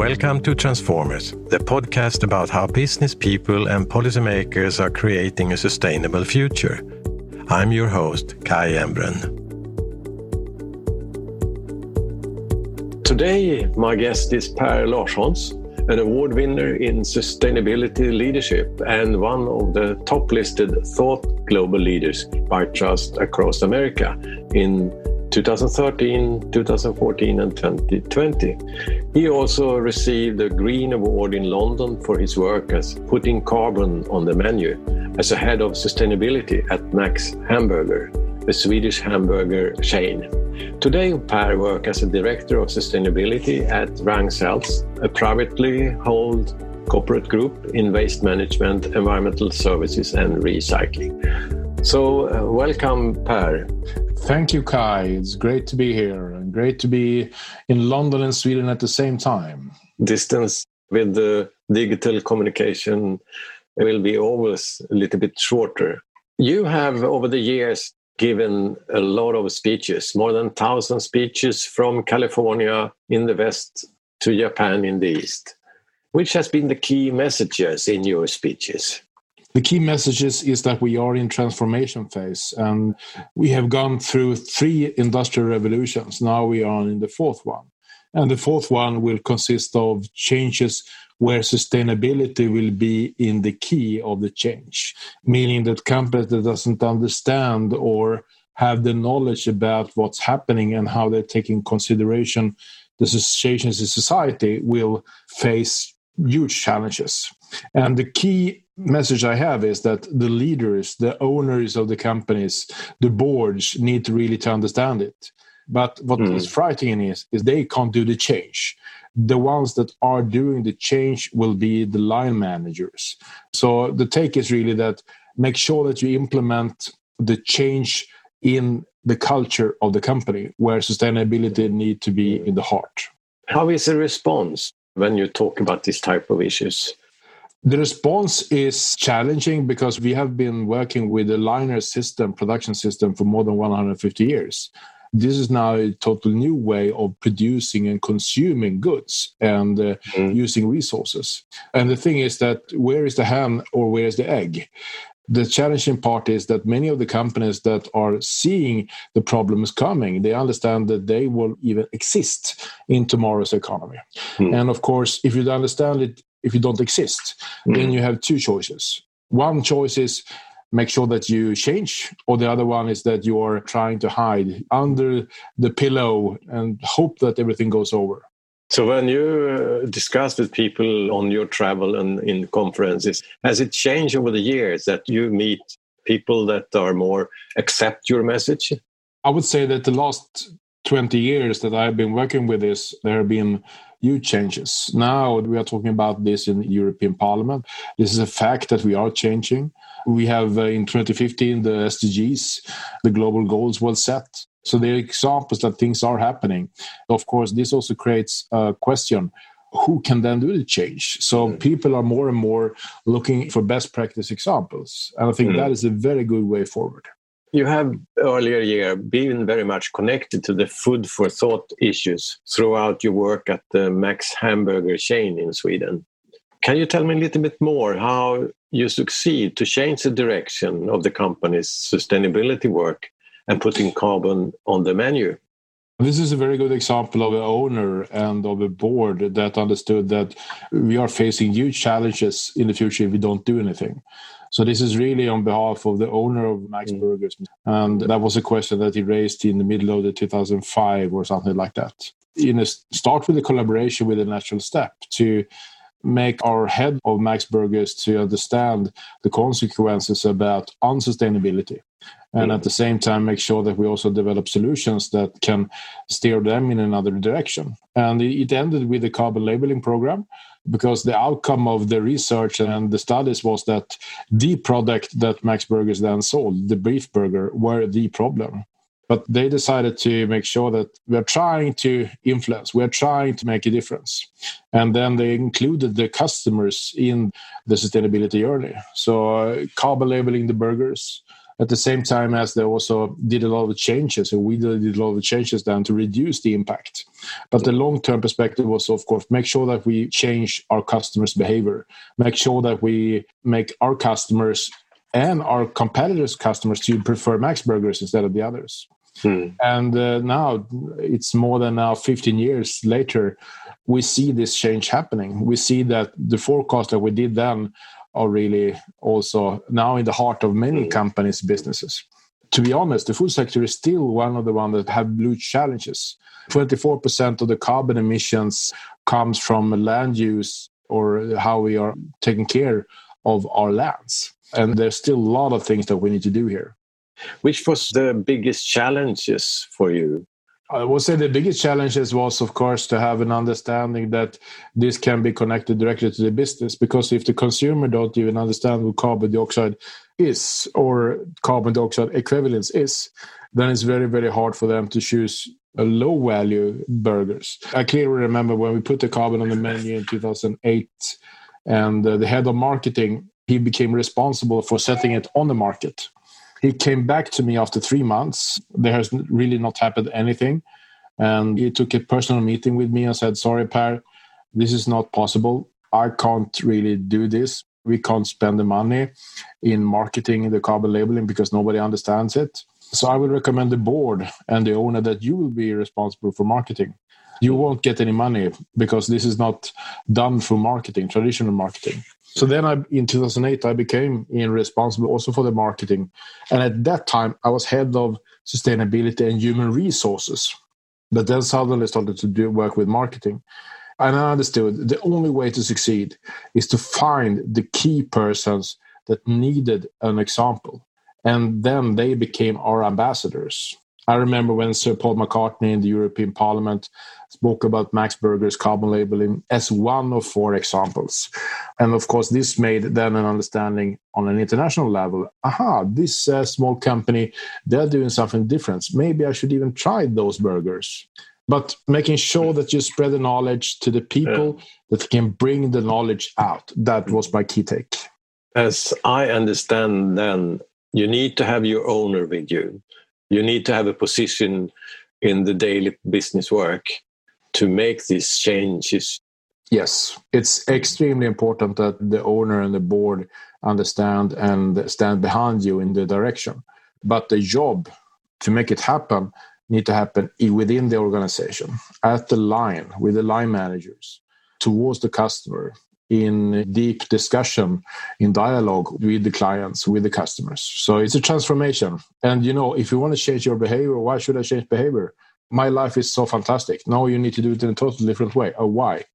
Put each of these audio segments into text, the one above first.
Welcome to Transformers, the podcast about how business people and policymakers are creating a sustainable future. I'm your host, Kai Embren. Today, my guest is Pär Larshans, an award winner in sustainability leadership and one of the top-listed thought global leaders by Trust across America in 2013, 2014 and 2020. He also received the Green Award in London for his work as putting carbon on the menu as a head of sustainability at Max Hamburger, a Swedish hamburger chain. Today, Pär works as a director of sustainability at Ragn-Sells, a privately held corporate group in waste management, environmental services and recycling. So welcome, Pär. Thank you, Kai. It's great to be here and great to be in London and Sweden at the same time. Distance with the digital communication will be always a little bit shorter. You have, over the years, given a lot of speeches, more than 1,000 speeches from California in the West to Japan in the East. Which has been the key messages in your speeches? The key messages is that we are in transformation phase and we have gone through 3 industrial revolutions. Now we are in the 4th one. And the 4th one will consist of changes where sustainability will be in the key of the change, meaning that companies that doesn't understand or have the knowledge about what's happening and how they're taking consideration the changes in society will face huge challenges. And the key message I have is that the leaders, the owners of the companies, the boards need to really to understand it. But what is frightening is they can't do the change. The ones that are doing the change will be the line managers. So the take is really that make sure that you implement the change in the culture of the company where sustainability need to be in the heart. How is the response when you talk about this type of issues? The response is challenging because we have been working with the liner system, production system for more than 150 years. This is now a total new way of producing and consuming goods and using resources. And the thing is that where is the hen or where is the egg? The challenging part is that many of the companies that are seeing the problems coming, they understand that they will even exist in tomorrow's economy. And of course, if you understand it, if you don't exist, then you have 2 choices. One choice is make sure that you change, or the other one is that you are trying to hide under the pillow and hope that everything goes over. So when you discuss with people on your travel and in conferences, has it changed over the years that you meet people that are more accept your message? I would say that the last 20 years that I've been working with this, there have been huge changes. Now we are talking about this in the European Parliament. This is a fact that we are changing. We have in 2015, the SDGs, the global goals were set. So there are examples that things are happening. Of course, this also creates a question, who can then do the change? So people are more and more looking for best practice examples. And I think that is a very good way forward. You have earlier year been very much connected to the food for thought issues throughout your work at the Max Hamburger chain in Sweden. Can you tell me a little bit more how you succeed to change the direction of the company's sustainability work and putting carbon on the menu? This is a very good example of an owner and of a board that understood that we are facing huge challenges in the future if we don't do anything. So this is really on behalf of the owner of Max Burgers. And that was a question that he raised in the middle of the 2005 or something like that. Start with a collaboration with a natural step to make our head of Max Burgers to understand the consequences about unsustainability. And at the same time, make sure that we also develop solutions that can steer them in another direction. And it ended with the carbon labeling program, because the outcome of the research and the studies was that the product that Max Burgers then sold, the beef burger, were the problem. But they decided to make sure that we're trying to influence, we're trying to make a difference. And then they included the customers in the sustainability journey. So carbon labeling the burgers, at the same time as they also did a lot of changes, and we did a lot of changes then to reduce the impact. But the long-term perspective was, of course, make sure that we change our customers' behavior, make sure that we make our customers and our competitors' customers to prefer Max Burgers instead of the others. And now it's more than now 15 years later, we see this change happening. We see that the forecast that we did then are really also now in the heart of many companies' businesses. To be honest, the food sector is still one of the ones that have huge challenges. 24% of the carbon emissions comes from land use or how we are taking care of our lands. And there's still a lot of things that we need to do here. Which was the biggest challenges for you? I would say the biggest challenges was, of course, to have an understanding that this can be connected directly to the business. Because if the consumer don't even understand what carbon dioxide is or carbon dioxide equivalence is, then it's very, very hard for them to choose a low-value burgers. I clearly remember when we put the carbon on the menu in 2008, and the head of marketing, he became responsible for setting it on the market. He came back to me after 3 months. There has really not happened anything. And he took a personal meeting with me and said, sorry, Pär, this is not possible. I can't really do this. We can't spend the money in marketing the carbon labeling because nobody understands it. So I will recommend the board and the owner that you will be responsible for marketing. You won't get any money because this is not done through marketing, traditional marketing. So then in 2008, I became responsible also for the marketing. And at that time, I was head of sustainability and human resources. But then suddenly started to work with marketing. And I understood the only way to succeed is to find the key persons that needed an example. And then they became our ambassadors. I remember when Sir Paul McCartney in the European Parliament spoke about Max Burger's carbon labeling as one of 4 examples. And of course, this made then an understanding on an international level. This small company, they're doing something different. Maybe I should even try those burgers. But making sure that you spread the knowledge to the people that can bring the knowledge out. That was my key take. As I understand then, you need to have your owner with you. You need to have a position in the daily business work to make these changes. Yes, it's extremely important that the owner and the board understand and stand behind you in the direction. But the job to make it happen need to happen within the organization, at the line, with the line managers, towards the customer, in deep discussion, in dialogue with the clients, with the customers. So it's a transformation. And, if you want to change your behavior, why should I change behavior? My life is so fantastic. No, you need to do it in a totally different way. Why?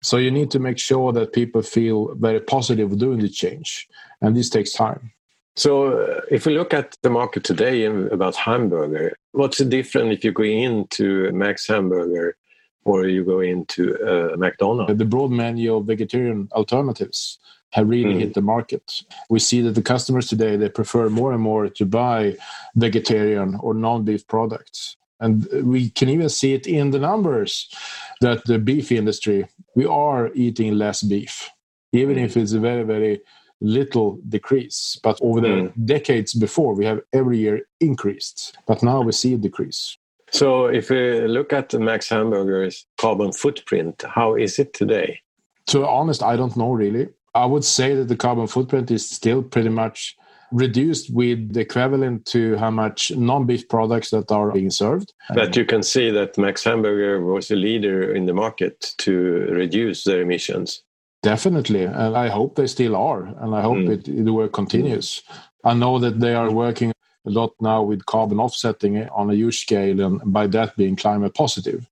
So you need to make sure that people feel very positive doing the change. And this takes time. So if we look at the market today about hamburger, what's the difference if you go into Max Hamburger or you go into McDonald's? The broad menu of vegetarian alternatives have really hit the market. We see that the customers today, they prefer more and more to buy vegetarian or non-beef products. And we can even see it in the numbers that the beef industry, we are eating less beef, even if it's a very, very little decrease. But over the decades before, we have every year increased. But now we see a decrease. So if we look at the Max Hamburger's carbon footprint, how is it today? To be honest, I don't know really. I would say that the carbon footprint is still pretty much reduced with the equivalent to how much non-beef products that are being served. But you can see that Max Hamburger was a leader in the market to reduce their emissions. Definitely. And I hope they still are. And I hope the work continues. I know that they are working a lot now with carbon offsetting on a huge scale, and by that being climate positive.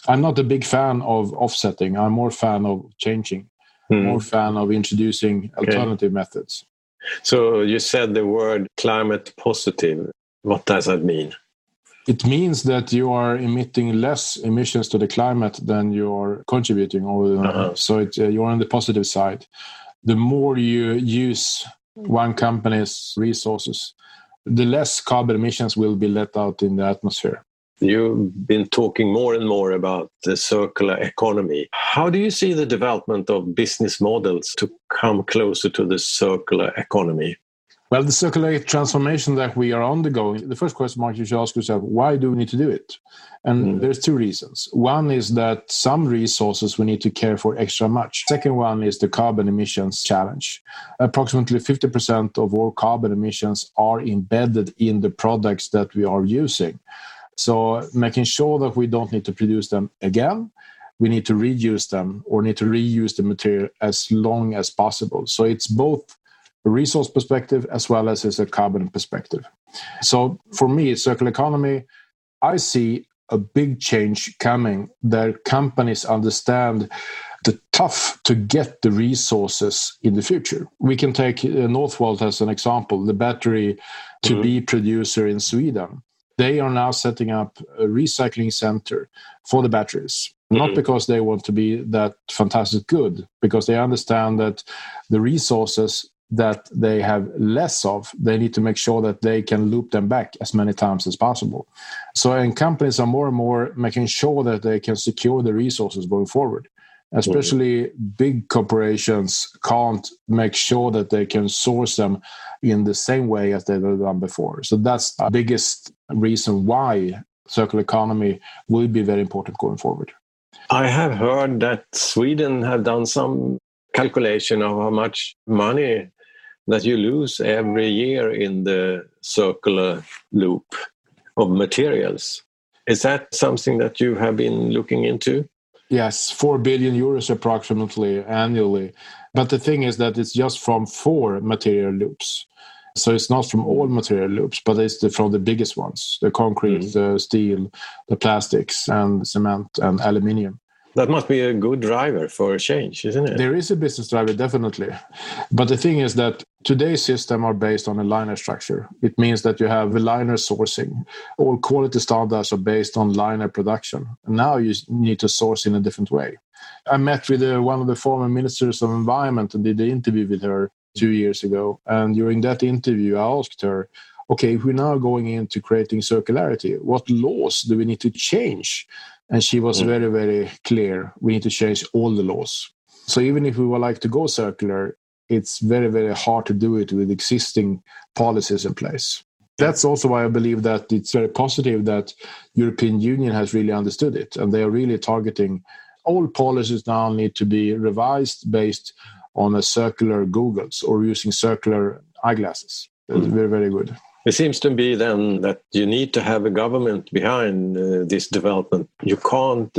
I'm not a big fan of offsetting. I'm more fan of changing, more fan of introducing alternative methods. So you said the word climate positive. What does that mean? It means that you are emitting less emissions to the climate than you are contributing. So you're on the positive side. The more you use one company's resources, the less carbon emissions will be let out in the atmosphere. You've been talking more and more about the circular economy. How do you see the development of business models to come closer to the circular economy? Well, the circular transformation that we are undergoing, the first question mark you should ask yourself, why do we need to do it? And there's two reasons. One is that some resources we need to care for extra much. Second one is the carbon emissions challenge. Approximately 50% of all carbon emissions are embedded in the products that we are using. So making sure that we don't need to produce them again, we need to reuse them or need to reuse the material as long as possible. So it's both a resource perspective as well as a carbon perspective. So for me, circular economy, I see a big change coming that companies understand the tough to get the resources in the future. We can take Northvolt as an example, the battery to be producer in Sweden. They are now setting up a recycling center for the batteries, not because they want to be that fantastic good, because they understand that the resources that they have less of, they need to make sure that they can loop them back as many times as possible. So, and companies are more and more making sure that they can secure the resources going forward. Especially big corporations can't make sure that they can source them in the same way as they've done before. So that's the biggest reason why circular economy will be very important going forward. I have heard that Sweden have done some calculation of how much money that you lose every year in the circular loop of materials. Is that something that you have been looking into? Yes, 4 billion euros approximately annually. But the thing is that it's just from 4 material loops. So it's not from all material loops, but it's from the biggest ones, the concrete, the steel, the plastics, and cement and aluminium. That must be a good driver for a change, isn't it? There is a business driver, definitely. But the thing is that today's system are based on a liner structure. It means that you have a liner sourcing. All quality standards are based on liner production. And now you need to source in a different way. I met with one of the former ministers of environment and did an interview with her 2 years ago. And during that interview, I asked her, okay, if we're now going into creating circularity, what laws do we need to change? And she was very, very clear. We need to change all the laws. So even if we would like to go circular, it's very, very hard to do it with existing policies in place. That's also why I believe that it's very positive that European Union has really understood it. And they are really targeting all policies now need to be revised based on a circular goggles or using circular eyeglasses. That's very, very good. It seems to be then that you need to have a government behind this development. You can't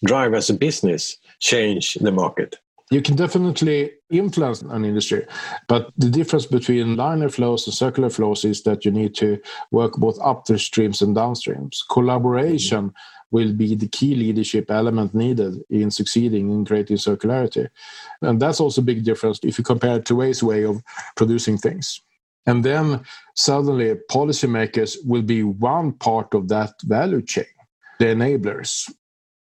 drive as a business, change the market. You can definitely influence an industry, but the difference between liner flows and circular flows is that you need to work both upstreams and downstreams. Collaboration will be the key leadership element needed in succeeding in creating circularity. And that's also a big difference if you compare it to today's way of producing things. And then suddenly policymakers will be one part of that value chain, the enablers.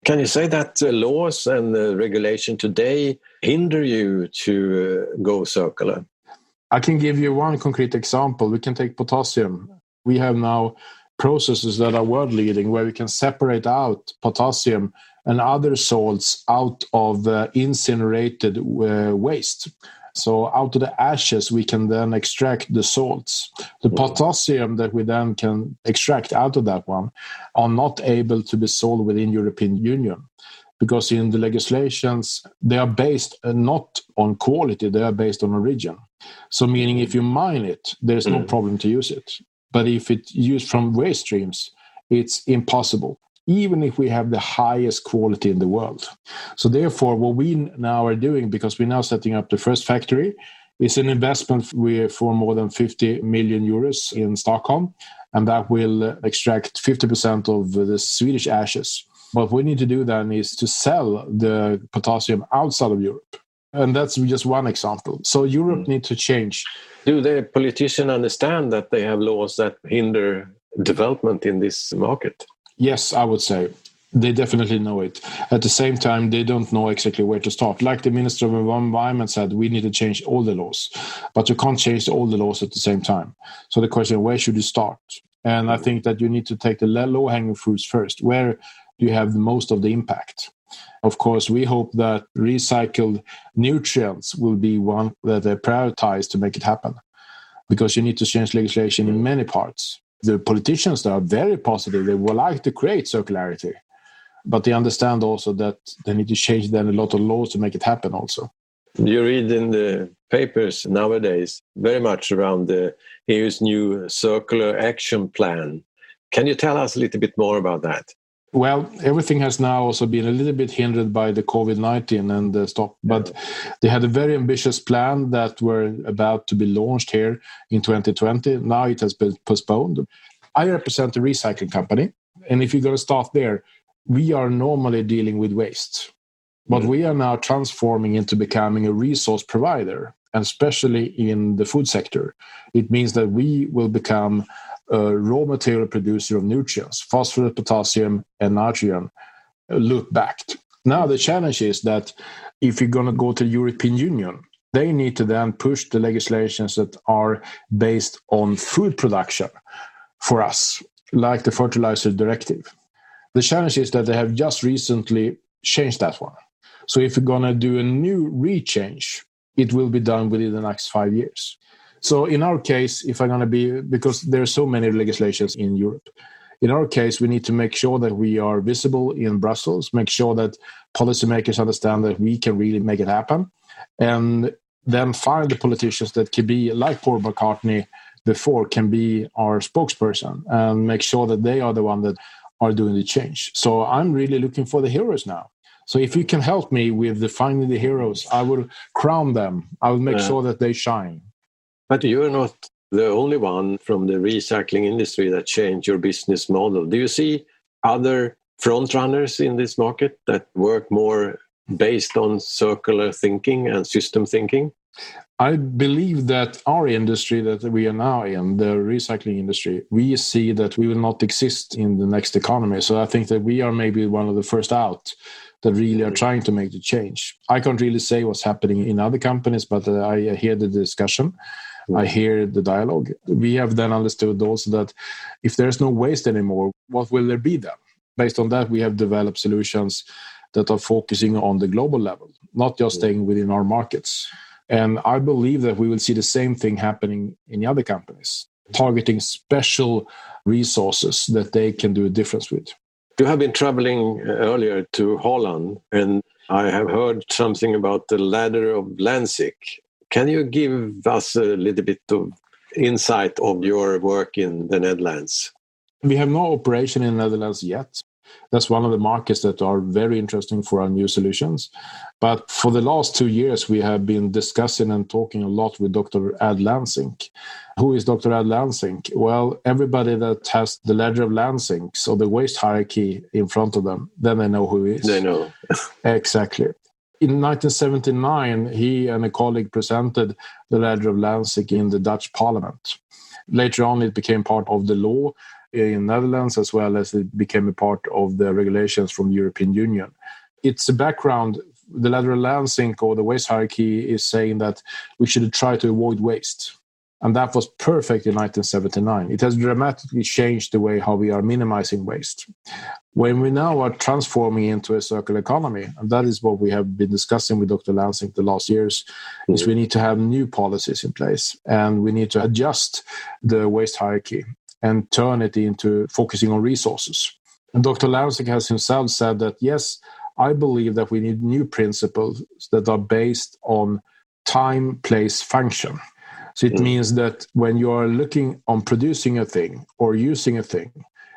Can you say that laws and regulation today hinder you to go circular? I can give you one concrete example. We can take potassium. We have now processes that are world leading where we can separate out potassium and other salts out of incinerated waste. So out of the ashes, we can then extract the salts. The potassium that we then can extract out of that one are not able to be sold within European Union because in the legislations, they are based not on quality, they are based on origin. So meaning if you mine it, there's no problem to use it. But if it's used from waste streams, it's impossible, even if we have the highest quality in the world. So therefore, what we now are doing, because we're now setting up the first factory, is an investment for more than 50 million euros in Stockholm, and that will extract 50% of the Swedish ashes. What we need to do then is to sell the potassium outside of Europe. And that's just one example. So Europe needs to change. Do the politicians understand that they have laws that hinder development in this market? Yes, I would say. They definitely know it. At the same time, they don't know exactly where to start. Like the Minister of Environment said, we need to change all the laws. But you can't change all the laws at the same time. So the question, where should you start? And I think that you need to take the low-hanging fruits first. Where do you have the most of the impact? Of course, we hope that recycled nutrients will be one that they prioritize to make it happen. because you need to change legislation in many parts. The politicians that are very positive, they would like to create circularity, but they understand also that they need to change then a lot of laws to make it happen also. You read in the papers nowadays very much around the EU's new circular action plan. Can you tell us a little bit more about that? Well, everything has now also been a little bit hindered by the COVID-19 and the stop. But they had a very ambitious plan that were about to be launched here in 2020. Now it has been postponed. I represent a recycling company. And if you're going to start there, we are normally dealing with waste. But we are now transforming into becoming a resource provider, and especially in the food sector. It means that we will become a raw material producer of nutrients, phosphorus, potassium, and nitrogen, loop-backed. Now, the challenge is that if you're going to go to the European Union, they need to then push the legislations that are based on food production for us, like the fertilizer directive. The challenge is that they have just recently changed that one. So if you're going to do a new rechange, it will be done within the next 5 years. So in our case, if I'm going to be, because there are so many legislations in Europe, in our case, we need to make sure that we are visible in Brussels, make sure that policymakers understand that we can really make it happen, and then find the politicians that can be, like Paul McCartney before, can be our spokesperson and make sure that they are the one that are doing the change. So I'm really looking for the heroes now. So if you can help me with finding the heroes, I will crown them. I will make sure that they shine. But you're not the only one from the recycling industry that changed your business model. Do you see other front runners in this market that work more based on circular thinking and system thinking? I believe that our industry that we are now in, the recycling industry, we see that we will not exist in the next economy. So I think that we are maybe one of the first out that really are trying to make the change. I can't really say what's happening in other companies, but I hear the discussion. I hear the dialogue. We have then understood also that if there's no waste anymore, what will there be then? Based on that, we have developed solutions that are focusing on the global level, not just staying within our markets. And I believe that we will see the same thing happening in the other companies, targeting special resources that they can do a difference with. You have been traveling earlier to Holland, and I have heard something about the ladder of Lansing. Can you give us a little bit of insight of your work in the Netherlands? We have no operation in the Netherlands yet. That's one of the markets that are very interesting for our new solutions. But for the last 2 years, we have been discussing and talking a lot with Dr. Ad Lansing. Who is Dr. Ad Lansing? Well, everybody that has the ladder of Lansing, so the waste hierarchy in front of them, then they know who he is. They know. Exactly. In 1979, he and a colleague presented the ladder of Lansing in the Dutch parliament. Later on, it became part of the law in Netherlands, as well as it became a part of the regulations from the European Union. It's a background. The ladder of Lansing, or the waste hierarchy, is saying that we should try to avoid waste. And that was perfect in 1979. It has dramatically changed the way how we are minimizing waste. When we now are transforming into a circular economy, and that is what we have been discussing with Dr. Lansing the last years, is we need to have new policies in place, and we need to adjust the waste hierarchy and turn it into focusing on resources. And Dr. Lansing has himself said that, yes, I believe that we need new principles that are based on time, place, function. So it means that when you are looking on producing a thing or using a thing,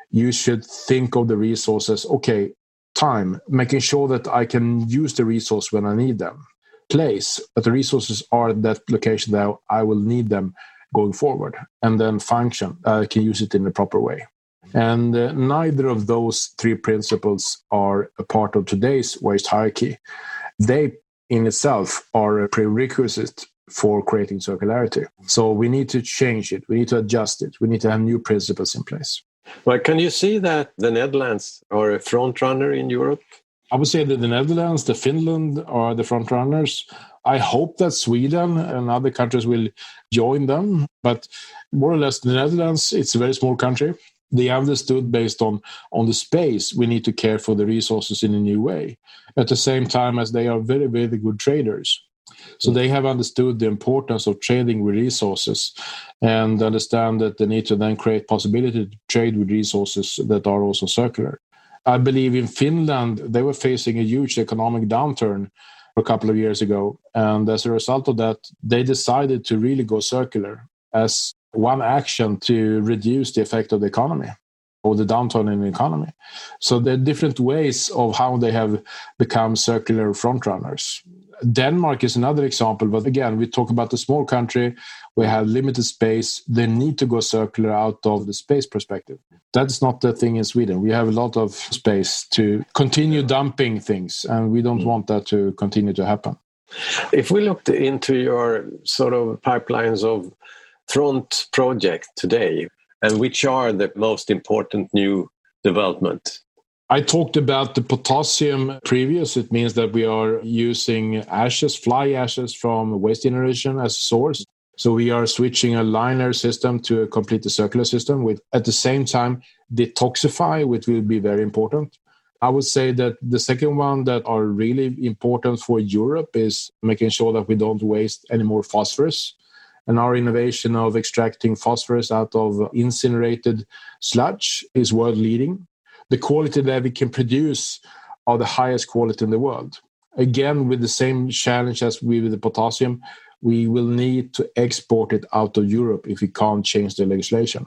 you should think of the resources, okay, time, making sure that I can use the resource when I need them. Place, that the resources are at that location that I will need them going forward. And then function, I can use it in the proper way. And neither of those three principles are a part of today's waste hierarchy. They in itself are a prerequisite for creating circularity. So we need to change it. We need to adjust it. We need to have new principles in place. Well, can you see that the Netherlands are a front runner in Europe? I would say that the Netherlands, the Finland are the front runners. I hope that Sweden and other countries will join them. But more or less, the Netherlands, it's a very small country. They understood based on the space, we need to care for the resources in a new way. At the same time as they are very, very good traders. So they have understood the importance of trading with resources and understand that they need to then create possibility to trade with resources that are also circular. I believe in Finland, they were facing a huge economic downturn a couple of years ago. And as a result of that, they decided to really go circular as one action to reduce the effect of the economy or the downturn in the economy. So there are different ways of how they have become circular frontrunners. Denmark is another example, but again, we talk about a small country, we have limited space, they need to go circular out of the space perspective. That's not the thing in Sweden. We have a lot of space to continue dumping things, and we don't want that to continue to happen. If we looked into your sort of pipelines of front project today, and which are the most important new development? I talked about the potassium previous. It means that we are using ashes, fly ashes from waste generation as a source. So we are switching a linear system to a completely circular system with, at the same time, detoxify, which will be very important. I would say that the second one that are really important for Europe is making sure that we don't waste any more phosphorus. And our innovation of extracting phosphorus out of incinerated sludge is world leading. The quality that we can produce are the highest quality in the world. Again, with the same challenge as with the potassium, we will need to export it out of Europe if we can't change the legislation.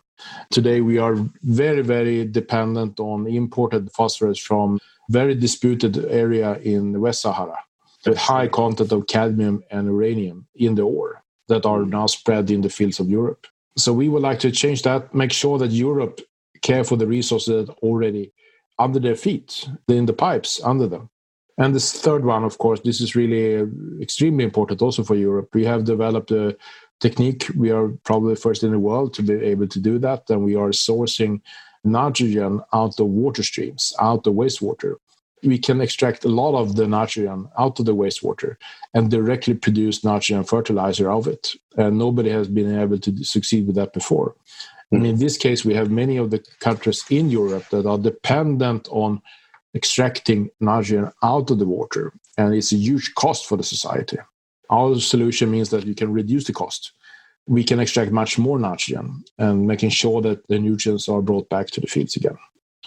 Today, we are very, very dependent on imported phosphorus from very disputed area in West Sahara with high content of cadmium and uranium in the ore that are now spread in the fields of Europe. So we would like to change that, make sure that Europe care for the resources that are already under their feet, in the pipes under them. And this third one, of course, this is really extremely important also for Europe. We have developed a technique. We are probably first in the world to be able to do that. And we are sourcing nitrogen out of water streams, out of wastewater. We can extract a lot of the nitrogen out of the wastewater and directly produce nitrogen fertilizer of it. And nobody has been able to succeed with that before. And in this case, we have many of the countries in Europe that are dependent on extracting nitrogen out of the water, and it's a huge cost for the society. Our solution means that you can reduce the cost. We can extract much more nitrogen and making sure that the nutrients are brought back to the fields again.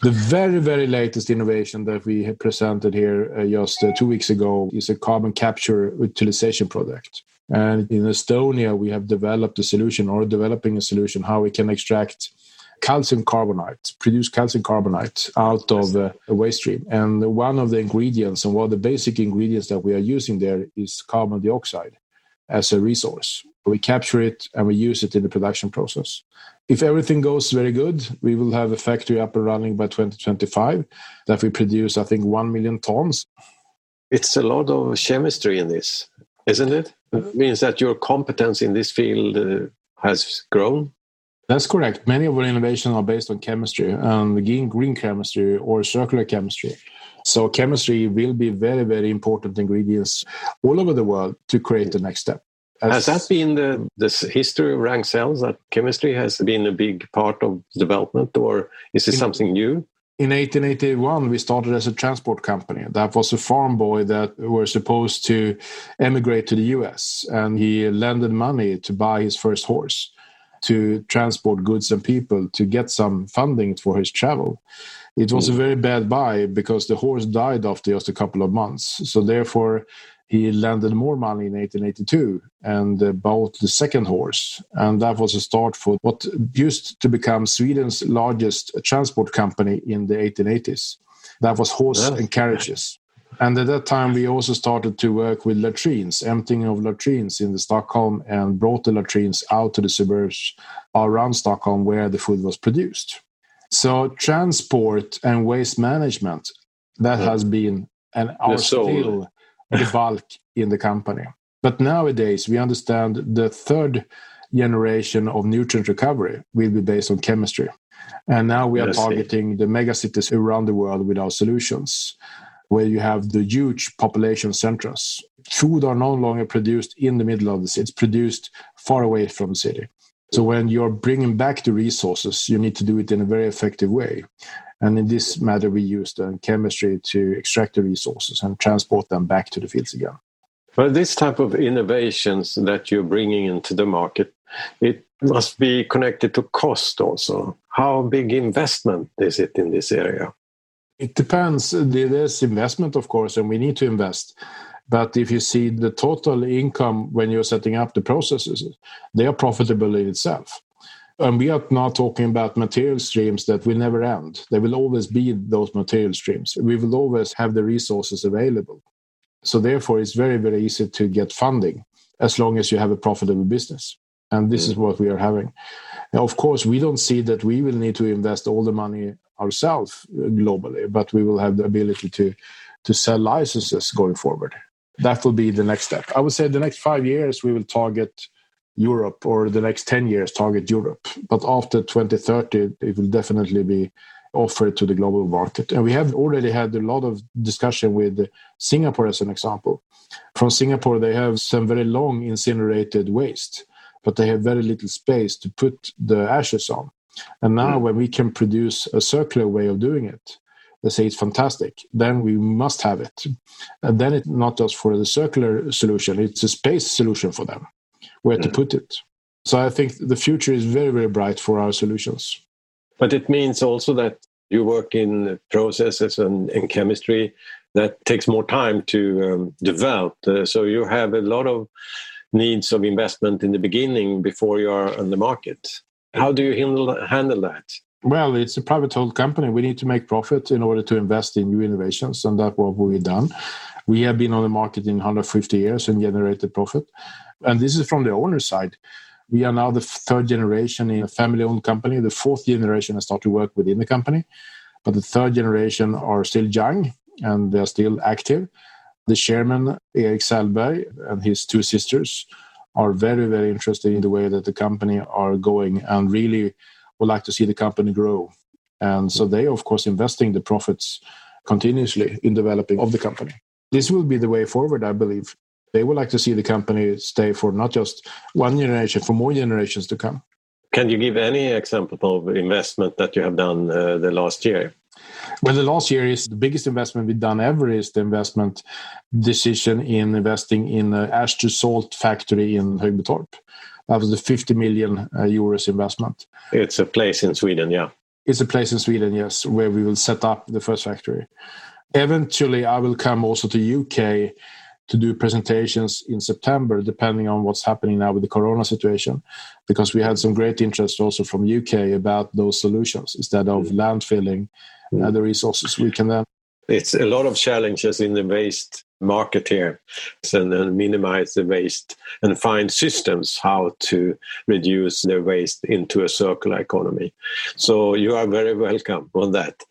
The very, very latest innovation that we have presented here just 2 weeks ago is a carbon capture utilization project. And in Estonia, we have developed a solution or developing a solution how we can extract calcium carbonate, produce calcium carbonate out of a waste stream. And one of the ingredients and one of the basic ingredients that we are using there is carbon dioxide as a resource. We capture it and we use it in the production process. If everything goes very good, we will have a factory up and running by 2025 that we produce, I think, 1 million tons. It's a lot of chemistry in this, isn't it? It means that your competence in this field has grown. That's correct. Many of our innovations are based on chemistry, and green chemistry or circular chemistry. So chemistry will be very, very important ingredients all over the world to create the next step. Has that been the history of Ragn-Sells, that chemistry has been a big part of development, or is it something new? In 1881, we started as a transport company. That was a farm boy that was supposed to emigrate to the US, and he lended money to buy his first horse to transport goods and people to get some funding for his travel. It was a very bad buy because the horse died after just a couple of months. So therefore, he lended more money in 1882 and bought the second horse. And that was a start for what used to become Sweden's largest transport company in the 1880s. That was horse and carriages. And at that time, we also started to work with latrines, emptying of latrines in the Stockholm, and brought the latrines out to the suburbs around Stockholm where the food was produced. So transport and waste management, that has been and are still the bulk in the company. But nowadays, we understand the third generation of nutrient recovery will be based on chemistry. And now we are targeting the megacities around the world with our solutions, where you have the huge population centers. Food are no longer produced in the middle of the city. It's produced far away from the city. So when you're bringing back the resources, you need to do it in a very effective way. And in this matter, we use the chemistry to extract the resources and transport them back to the fields again. Well, this type of innovations that you're bringing into the market, it must be connected to cost also. How big investment is it in this area? It depends. There's investment, of course, and we need to invest. But if you see the total income when you're setting up the processes, they are profitable in itself. And we are not talking about material streams that will never end. There will always be those material streams. We will always have the resources available. So therefore, it's very, very easy to get funding as long as you have a profitable business. And this is what we are having. Now, of course, we don't see that we will need to invest all the money ourselves globally, but we will have the ability to sell licenses going forward. That will be the next step. I would say the next 5 years, we will target Europe, or the next 10 years, target Europe. But after 2030, it will definitely be offered to the global market. And we have already had a lot of discussion with Singapore as an example. From Singapore, they have some very long incinerated waste, but they have very little space to put the ashes on. And now when we can produce a circular way of doing it, they say it's fantastic, then we must have it. And then it's not just for the circular solution, it's a space solution for them, where to put it. So I think the future is very, very bright for our solutions. But it means also that you work in processes and in chemistry that takes more time to develop. So you have a lot of needs of investment in the beginning before you are on the market. How do you handle that? Well, it's a private-held company. We need to make profit in order to invest in new innovations, and that's what we've done. We have been on the market in 150 years and generated profit. And this is from the owner's side. We are now the third generation in a family-owned company. The fourth generation has started to work within the company. But the third generation are still young, and they're still active. The chairman, Erik Sellberg, and his two sisters are very, very interested in the way that the company are going and really would like to see the company grow. And so they, of course, investing the profits continuously in developing of the company. This will be the way forward, I believe. They would like to see the company stay for not just one generation, for more generations to come. Can you give any example of investment that you have done the last year? Well, the last year is the biggest investment we've done ever is the investment decision in investing in an ash to salt factory in Högbytorp. That was the 50 million euros investment. It's a place in Sweden, yeah. It's a place in Sweden, yes, where we will set up the first factory. Eventually, I will come also to UK to do presentations in September, depending on what's happening now with the corona situation, because we had some great interest also from UK about those solutions. Instead of landfilling the resources, we can then... It's a lot of challenges in the waste market here, and minimize the waste and find systems how to reduce the waste into a circular economy. So you are very welcome on that.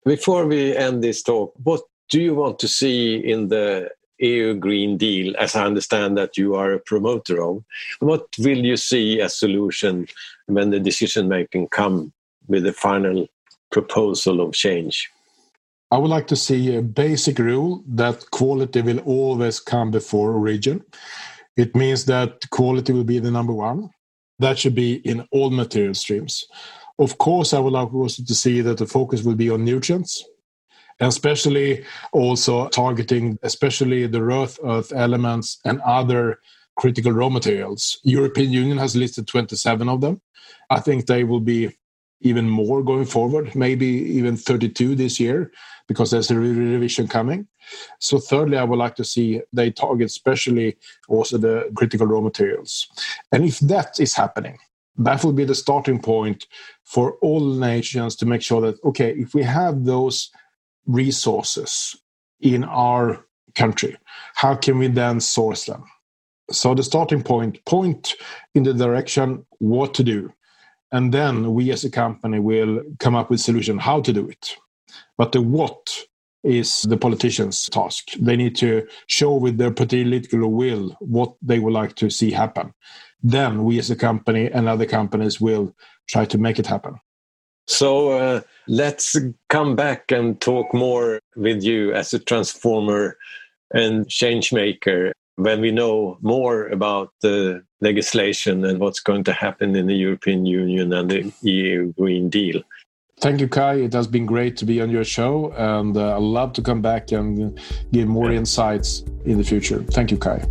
Before we end this talk, what do you want to see in the EU Green Deal, as I understand that you are a promoter of? What will you see as solution when the decision-making come with the final proposal of change? I would like to see a basic rule that quality will always come before origin. It means that quality will be the number one. That should be in all material streams. Of course, I would like also to see that the focus will be on nutrients, and especially also targeting especially the rare earth elements and other critical raw materials. European Union has listed 27 of them. I think they will be even more going forward, maybe even 32 this year, because there's a revision coming. So thirdly, I would like to see they target especially also the critical raw materials. And if that is happening, that will be the starting point for all nations to make sure that, okay, if we have those resources in our country, how can we then source them? So the starting point in the direction what to do. And then we as a company will come up with a solution how to do it. But the what is the politicians' task. They need to show with their political will what they would like to see happen. Then we as a company and other companies will try to make it happen. So let's come back and talk more with you as a transformer and changemaker when we know more about the legislation and what's going to happen in the European Union and the EU Green Deal. Thank you, Kai. It has been great to be on your show, and I'd love to come back and give more insights in the future. Thank you, Kai.